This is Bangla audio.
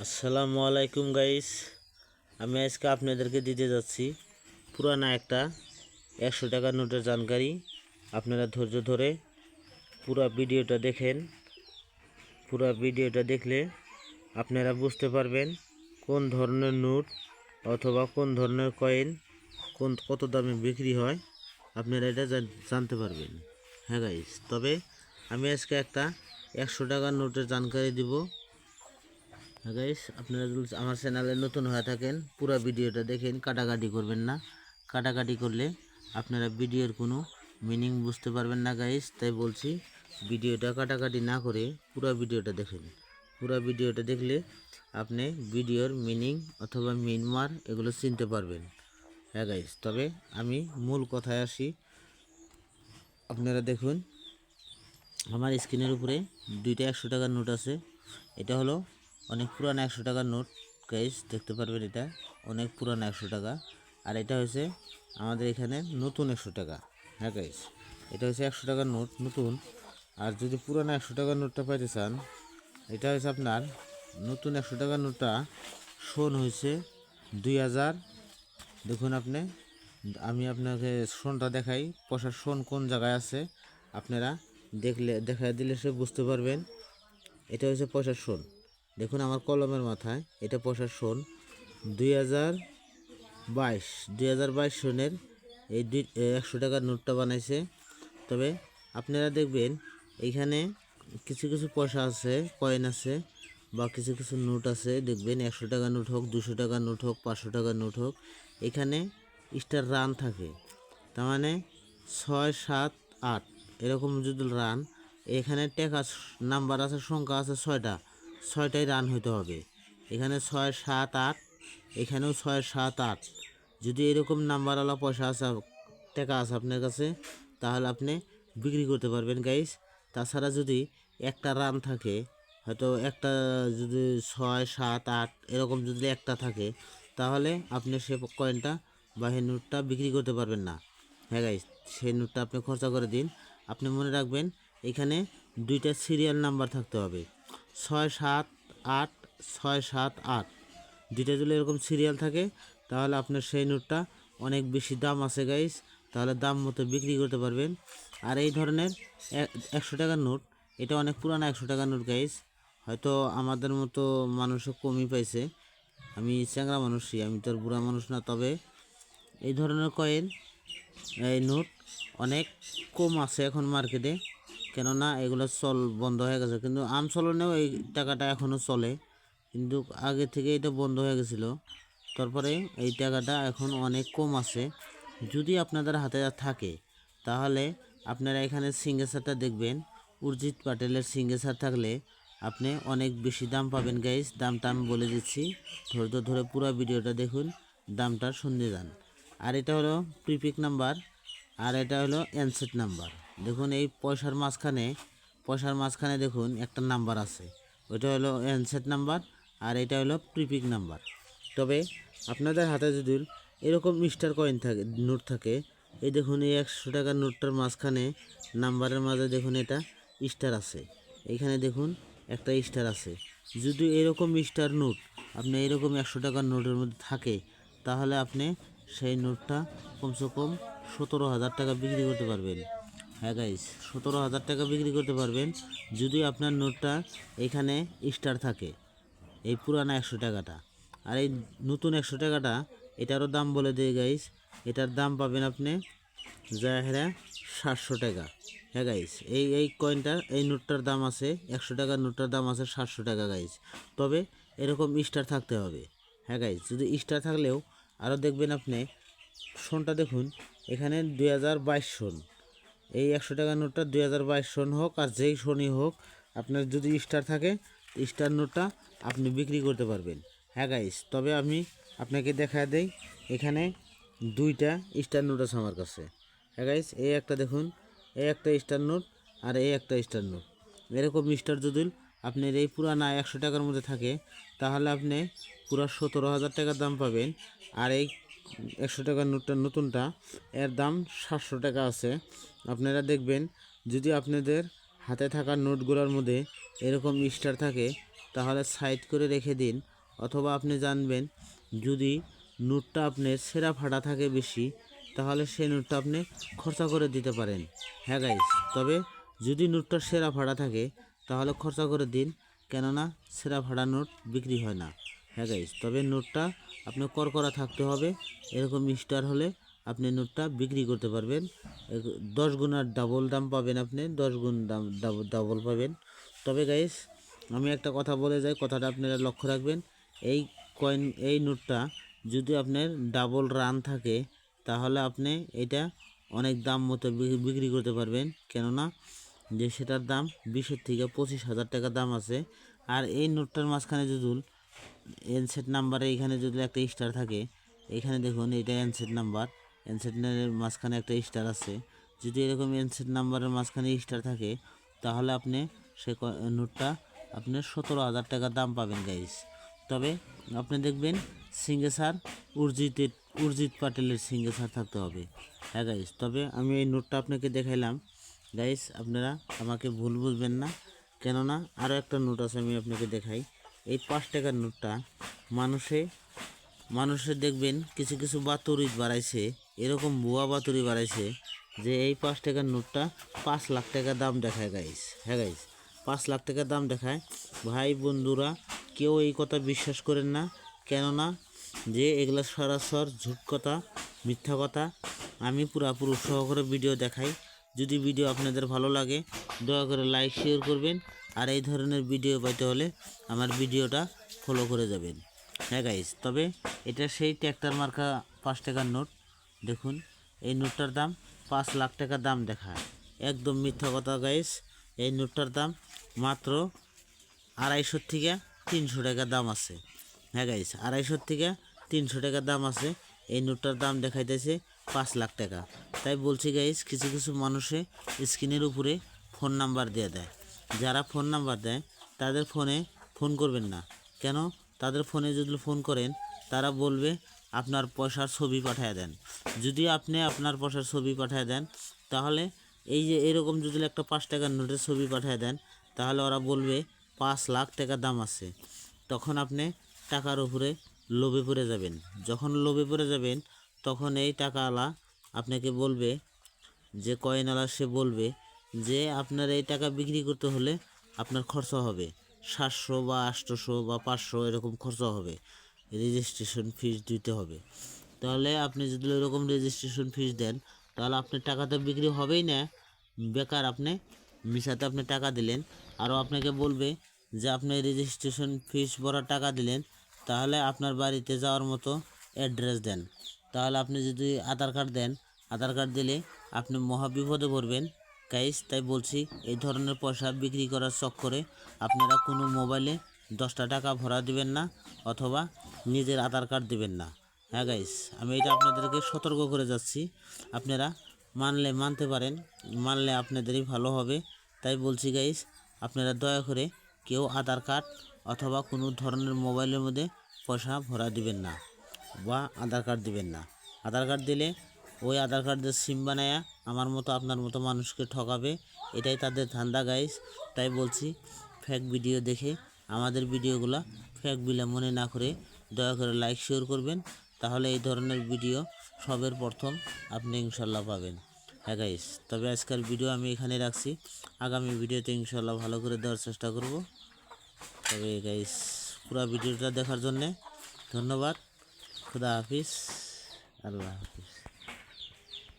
আসসালামু আলাইকুম গাইস। আমি আজকে আপনাদেরকে দিতে যাচ্ছি পুরানা একটা 100 টাকার নোটের জানকারি। আপনারা ধৈর্য ধরে পুরো ভিডিওটা দেখেন। পুরো ভিডিওটা দেখলে আপনারা বুঝতে পারবেন কোন ধরনের নোট অথবা কোন ধরনের কয়েন কত দামে বিক্রি হয়, আপনারা এটা জানতে পারবেন। হ্যাঁ গাইস, তবে আমি আজকে একটা 100 টাকার নোটের জানকারি দিব। হ্যাঁ গাইস, আপনারা যদি আমার চ্যানেলে নতুন হয়ে থাকেন পুরো ভিডিওটা দেখেন, কাটাকাটি করবেন না। কাটাকাটি করলে আপনারা ভিডিওর কোনো মিনিং বুঝতে পারবেন না গাইস। তাই বলছি, ভিডিওটা কাটাকাটি না করে পুরো ভিডিওটা দেখেন। পুরো ভিডিওটা দেখলে আপনি ভিডিওর মিনিং অথবা মিনমার এগুলো চিনতে পারবেন। হ্যাঁ গাইস, তবে আমি মূল কথায় আসি। আপনারা দেখুন, আমার স্ক্রিনের উপরে দুইটা 100 টাকার নোট আছে। এটা হলো অনেক পুরানো 100 টাকার নোট গাইস, দেখতে পারবেন এটা অনেক পুরানো 100 টাকা। আর এটা হচ্ছে আমাদের এখানে নতুন 100 টাকা। হ্যাঁ গাইস, এটা হচ্ছে 100 টাকার নোট নতুন। আর যদি পুরানো 100 টাকার নোটটা পাইতে চান, এটা হচ্ছে আপনার নতুন 100 টাকার নোটটা সন হয়েছে 2000। দেখুন আপনি, আমি আপনাকে সনটা দেখাই, পয়সার সন কোন জায়গায় আছে আপনারা দেখাই দিলে সে বুঝতে পারবেন। এটা হচ্ছে পয়সার সন। দেখুন আমার কলমের মাথায় এটা পয়সার সন 2022 সনের এই 100 টাকার নোটটা বানাইছে। তবে আপনারা দেখবেন এইখানে কিছু কিছু পয়সা আছে, কয়েন আছে বা কিছু কিছু নোট আছে। দেখবেন 100 টাকার নোট হোক, 200 টাকার নোট হোক, 500 টাকার নোট হোক, এখানে স্টার রান থাকে। তার মানে 6, 7, 8 এরকম যদি রান, এখানে টাকা নাম্বার আছে, সংখ্যা আছে 6টাই রান হইতে হবে। এখানে 6, 7, 8, এখানেও 6, 7, 8। যদি এরকম নাম্বারওয়ালা পয়সা আছে, টাকা আছে আপনার কাছে, তাহলে আপনি বিক্রি করতে পারবেন গাইস। তাছাড়া যদি একটা রান থাকে, হয়তো একটা যদি 6, 7, 8 এরকম যদি একটা থাকে, তাহলে আপনি সে কয়েনটা বা সেই নোটটা বিক্রি করতে পারবেন না। হ্যাঁ গাইস, সেই নোটটা আপনি খরচা করে দিন। আপনি মনে রাখবেন এখানে দুইটা সিরিয়াল নাম্বার থাকতে হবে, 6, 7, 8, 6, 7, 8। দুইটা যদি এরকম সিরিয়াল থাকে, তাহলে আপনার সেই নোটটা অনেক বেশি দাম আছে গাইস, তাহলে দাম মতো বিক্রি করতে পারবেন। আর এই ধরনের 100 টাকার নোট, এটা অনেক পুরানো 100 টাকার নোট গাইস। হয়তো আমাদের মতো মানুষও কমই পাইছে। আমি চ্যাংরা মানুষই, আমি তো আর বুড়া মানুষ না। তবে এই ধরনের কয়েন, এই নোট অনেক কম আছে এখন মার্কেটে, কেননা এগুলো বন্ধ হয়ে গেছে। কিন্তু চলনেও এই টাকাটা এখনও চলে, কিন্তু আগে থেকে এটা বন্ধ হয়ে গেছিলো। তারপরে এই টাকাটা এখন অনেক কম আছে। যদি আপনাদের হাতে থাকে, তাহলে আপনারা এখানে সিগনেচারটা দেখবেন, উর্জিত পাটেলের সিগনেচার থাকলে আপনি অনেক বেশি দাম পাবেন গাইস। দামটা আমি বলে দিচ্ছি, ধৈর্য ধরে পুরো ভিডিওটা দেখুন, দামটা শুনতে যান। আর এটা হলো প্রিপিক নাম্বার, আর এটা হলো এনসেট নাম্বার। দেখুন এই পয়সার মাঝখানে দেখুন একটা নাম্বার আছে, ওইটা হলো এনসেট নাম্বার, আর এটা হলো প্রিপিক নাম্বার। তবে আপনাদের হাতে যদি এরকম স্টার কয়েন থাকে, নোট থাকে, এই দেখুন এই 100 টাকার নোটটার মাঝখানে নাম্বারের মাঝে দেখুন এটা স্টার আছে, এইখানে দেখুন একটা স্টার আছে। যদি এরকম স্টার নোট আপনি এরকম 100 টাকার নোটের মধ্যে থাকে, তাহলে আপনি সেই নোটটা কমসে কম 17,000 টাকা বিক্রি করতে পারবেন। হ্যাঁ গাইস, 17,000 টাকা বিক্রি করতে পারবেন যদি আপনার নোটটা এখানে স্টার থাকে, এই পুরানো 100 টাকাটা। আর এই নতুন 100 টাকাটা, এটারও দাম বলে দিয়ে গাইস, এটার দাম পাবেন আপনি যা হেরা 700 টাকা। হ্যাঁ গাইস, এই কয়েনটার, এই নোটটার দাম আছে, 100 টাকার নোটটার দাম আছে 700 টাকা গাইস। তবে এরকম স্টার থাকতে হবে। হ্যাঁ গাইস, যদি স্টার থাকলেও আরও দেখবেন আপনি সনটা দেখুন, এখানে 2022 সন। এই 100 টাকার নোটটা 2022 সন হোক আর যেই সনই হোক, আপনার যদি স্টার থাকে, স্টার নোটটা আপনি বিক্রি করতে পারবেন। হ্যাঁ গাইস, তবে আমি আপনাকে দেখা দেই, এখানে দুইটা স্টার নোট আছে আমার কাছে। হ্যাঁ গাইস, এই একটা দেখুন, এই একটা স্টার নোট আর এই একটা স্টার নোট। এরকম স্টার যদি আপনার এই পুরানা 100 টাকার মধ্যে থাকে, তাহলে আপনি পুরো 17,000 টাকার দাম পাবেন। আর এই 100 টাকার নোটটা নতুনটা, এর দাম 700 টাকা আছে। আপনারা দেখবেন, যদি আপনাদের হাতে থাকা নোটগুলোর মধ্যে এরকম স্টার থাকে, তাহলে সাইড করে রেখে দিন। অথবা আপনি জানবেন যদি নোটটা আপনার ছেঁড়া ফাটা থাকে বেশি, তাহলে সেই নোটটা আপনি খরচা করে দিতে পারেন। হ্যাঁ গাইস, তবে যদি নোটটা ছেঁড়া ফাটা থাকে তাহলে খরচা করে দিন, কেননা ছেঁড়া ফাটা নোট বিক্রি হয় না। হ্যাঁ গাইস, তবে নোটটা আপনি করকরা থাকতে হবে, এরকম স্টার হলে আপনি নোটটা বিক্রি করতে পারবেন। 10 গুণার ডাবল দাম পাবেন, আপনি 10 গুণ দাম ডাবল পাবেন। তবে গাইস, আমি একটা কথা বলে যাই, কথাটা আপনারা লক্ষ্য রাখবেন। এই নোটটা যদি আপনার ডাবল রান থাকে তাহলে আপনি এটা অনেক দাম মতো বিক্রি করতে পারবেন, কেননা যে সেটার দাম 20 থেকে 25,000 টাকা দাম আছে। আর এই নোটটার মাঝখানে যদি এনসেট নাম্বারে এখানে যদি একটা স্টার থাকে, এখানে দেখুন এটা এনসেট নাম্বার, এনসেটের মাঝখানে একটা স্টার আছে। যদি এরকম এনসেট নাম্বারের মাঝখানে স্টার থাকে তাহলে আপনি সে নোটটা আপনি 17,000 টাকা দাম পাবেন গাইস। তবে আপনি দেখবেন সিঙ্গেসার উর্জিত পাটেলের সিঙ্গেসার থাকতে হবে। হ্যাঁ গাইস, তবে আমি এই নোটটা আপনাকে দেখাইলাম গাইস, আপনারা আমাকে ভুল বুঝবেন না, কেননা আরও একটা নোট আছে আমি আপনাকে দেখাই। এই 5 টাকার নোটটা মানুষে দেখবেন কিছু কিছু বাতুরি বাড়াইছে, এরকম ভুয়া বাতুরি বাড়াইছে যে এই 5 টাকার নোটটা 5 লাখ টাকা দাম দেখায় গাইস। হ্যাঁ গাইস, 5 লাখ টাকা দাম দেখায়। ভাই বন্ধুরা, কেউ এই কথা বিশ্বাস করেন না, কেননা যে এগুলো সরাসর ঝুট কথা, মিথ্যা কথা। আমি পুরোপুরি সহকারে ভিডিও দেখাই। যদি ভিডিও আপনাদের ভালো লাগে দয়া করে লাইক শেয়ার করবেন, আর এই ধরনের ভিডিও পাইতে হলে আমার ভিডিওটা ফলো করে যাবেন। হ্যাঁ গাইস, তবে এটা সেই ট্র্যাক্টর মার্কা 5 টাকার নোট। দেখুন এই নোটটার দাম 5 লাখ টাকা দাম দেখায়, একদম মিথ্যা কথা গাইস। এই নোটটার দাম মাত্র 250 থেকে 300 টাকা দাম আছে। হ্যাঁ গাইস, 250 থেকে 300 টাকা দাম আছে। এই নোটটার দাম দেখাইতেছে 5 লাখ টাকা। তাই বলছি গাইস, কিছু কিছু মানুষে স্ক্রিনের উপরে ফোন নাম্বার দিয়ে দেয়। যারা ফোন নাম্বার দেয় তাদের ফোনে ফোন করবেন না, কেন? তাদের ফোনে যদি ফোন করেন তারা বলবে আপনার পয়সার ছবি পাঠিয়ে দেন। যদি আপনি আপনার পয়সার ছবি পাঠিয়ে দেন তাহলে এই যে এরকম যদি একটা 5 টাকার নোটের ছবি পাঠিয়ে দেন তাহলে ওরা বলবে 5 লাখ টাকা দাম আছে। তখন আপনি টাকার উপরে লোভে পড়ে যাবেন। যখন লোভে পড়ে যাবেন তখন এই টাকাওয়ালা আপনাকে বলবে, যে কয়েনওয়ালা সে বলবে যে আপনার এই টাকা বিক্রি করতে হলে আপনার খরচা হবে 700 বা 800 বা 500, এরকম খরচা হবে, রেজিস্ট্রেশন ফিস দিতে হবে। তাহলে আপনি যদি এরকম রেজিস্ট্রেশন ফিস দেন তাহলে আপনার টাকা তো বিক্রি হবেই না, বেকার আপনি মিশাতে আপনি টাকা দিলেন। আরও আপনাকে বলবে যে আপনি রেজিস্ট্রেশন ফিস ভরার টাকা দিলেন, তাহলে আপনার বাড়িতে যাওয়ার মতো অ্যাড্রেস দেন। তাহলে আপনি যদি আধার কার্ড দেন, আধার কার্ড দিলে আপনি মহা বিপদে পড়বেন গাইস। তাই বলছি, এই ধরনের পয়সা বিক্রি করার চক্করে আপনারা কোনো মোবাইলে 10টা টাকা ভরা দিবেন না, অথবা নিজের আধার কার্ড দিবেন না। হ্যাঁ গাইস, আমি এটা আপনাদেরকে সতর্ক করে যাচ্ছি। আপনারা মানলে মানতে পারেন, মানলে আপনাদেরই ভালো হবে। তাই বলছি গাইস, আপনারা দয়া করে কেউ আধার কার্ড অথবা কোনো ধরনের মোবাইলের মধ্যে পয়সা ভরা দিবেন না বা আধার কার্ড দিবেন না। আধার কার্ড দিলে ওই আধার কার্ডের সিম বানায়া আমার মতো আপনার মতো মানুষকে ঠকাবে, এটাই তাদের ধান্দা গাইস। তাই বলছি, ফেক ভিডিও দেখে আমাদের ভিডিওগুলো ফেক বিলে মনে না করে দয়া করে লাইক শেয়ার করবেন, তাহলে এই ধরনের ভিডিও সবের প্রথম আপনি ইনশাল্লাহ পাবেন। হ্যাঁ গাইস, তবে আজকের ভিডিও আমি এখানে রাখছি, আগামী ভিডিওতে ইনশাল্লাহ ভালো করে দেওয়ার চেষ্টা করব। তবে গাইস, পুরো ভিডিওটা দেখার জন্যে ধন্যবাদ। খুদা হাফিজ, আল্লাহ হাফিজ।